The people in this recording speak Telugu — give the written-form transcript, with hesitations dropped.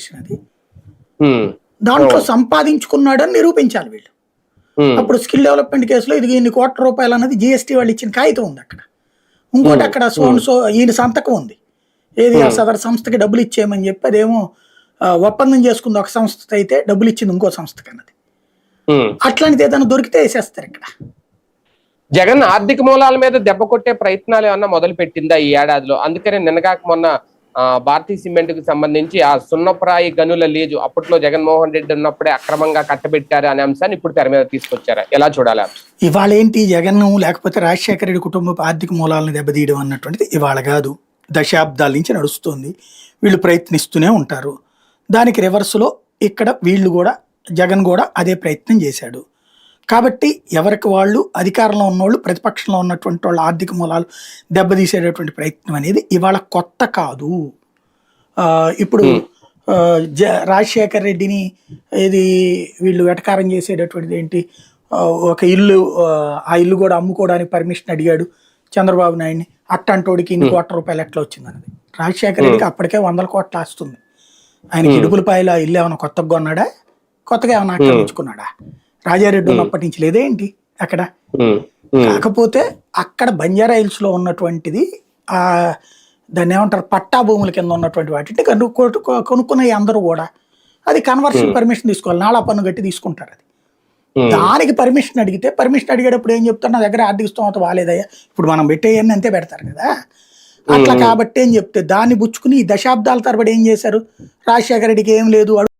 ట్రాన్సాక్షన్ అది. దాంట్లో అవును. సంపాదించుకున్నాడని నిరూపించాలి వీళ్ళు. అప్పుడు స్కిల్ డెవలప్మెంట్ కేసులో ఇది ఇన్ని కోట్ల రూపాయలు అన్నది జీఎస్టీ వాళ్ళు ఇచ్చిన కాగితం ఉంది అక్కడ. ఇంకోటి అక్కడ సో అండ్ సో ఈయన సంతకం ఉంది. ఏది ఆ సదరు సంస్థకి డబ్బులు ఇచ్చేయమని చెప్పి అదేమో ఒప్పందం చేసుకుంది ఒక సంస్థ అయితే డబ్బులు ఇచ్చింది ఇంకో సంస్థకి అన్నది. అట్లాంటిది ఏదైనా దొరికితే వేసేస్తారు ఇక్కడ. జగన్ ఆర్థిక మూలాల మీద దెబ్బ కొట్టే ప్రయత్నాలు ఏమన్నా మొదలు పెట్టిందా ఈ ఏడాదిలో? అందుకనే నిన్నగాక మొన్న భారతీయ సిమెంట్ కు సంబంధించి ఆ సున్నప్రాయి గనుల లీజు అప్పట్లో జగన్మోహన్ రెడ్డి ఉన్నప్పుడే అక్రమంగా కట్టబెట్టారు అనే అంశాన్ని ఇప్పుడు తెర మీద తీసుకొచ్చారా? ఎలా చూడాలి? ఇవాళ ఏంటి జగన్ లేకపోతే రాజశేఖర రెడ్డి కుటుంబ ఆర్థిక మూలాలను దెబ్బతీయడం అన్నటువంటిది ఇవాళ కాదు, దశాబ్దాల నుంచి నడుస్తుంది. వీళ్ళు ప్రయత్నిస్తూనే ఉంటారు. దానికి రివర్స్లో ఇక్కడ వీళ్ళు కూడా జగన్ కూడా అదే ప్రయత్నం చేశాడు. కాబట్టి ఎవరికి వాళ్ళు అధికారంలో ఉన్నవాళ్ళు ప్రతిపక్షంలో ఉన్నటువంటి వాళ్ళ ఆర్థిక మూలాలు దెబ్బతీసేటటువంటి ప్రయత్నం అనేది ఇవాళ కొత్త కాదు. ఇప్పుడు రాజశేఖర్ రెడ్డిని ఇది వీళ్ళు వెటకారం చేసేటటువంటిది ఏంటి, ఒక ఇల్లు ఆ ఇల్లు కూడా అమ్ముకోవడానికి పర్మిషన్ అడిగాడు చంద్రబాబు నాయుడిని. అట్టంటోడికి ఇన్ని కోట్ల రూపాయలు ఎట్లా వచ్చిందన్నది. రాజశేఖర రెడ్డికి అప్పటికే 100 కోట్లు ఆస్తుంది. ఆయనకి ఇడుపులపాయల ఇల్లు ఏమైనా కొత్తగా కొన్నాడా, కొత్తగా ఏమైనా ఆక్రమించుకున్నాడా? రాజారెడ్డి ఉన్నప్పటి నుంచి లేదేంటి అక్కడ. కాకపోతే అక్కడ బంజారా హిల్స్ లో ఉన్నటువంటిది ఆ దాన్ని ఏమంటారు పట్టా భూముల కింద ఉన్నటువంటి వాటిని కొనుక్కున్నాయి అందరూ కూడా. అది కన్వర్షన్ పర్మిషన్ తీసుకోవాలి, నాళా పన్ను గట్టి తీసుకుంటారు. అది దానికి పర్మిషన్ అడిగితే పర్మిషన్ అడిగేటప్పుడు ఏం చెప్తారు, నా దగ్గర ఆర్థిక స్తోమత బాగాలేదయ్యా, ఇప్పుడు మనం పెట్టేయని అంతే పెడతారు కదా. అట్లా కాబట్టి ఏం చెప్తే దాన్ని బుచ్చుకుని ఈ దశాబ్దాల తరబడి ఏం చేశారు, రాజశేఖర రెడ్డికి ఏం లేదు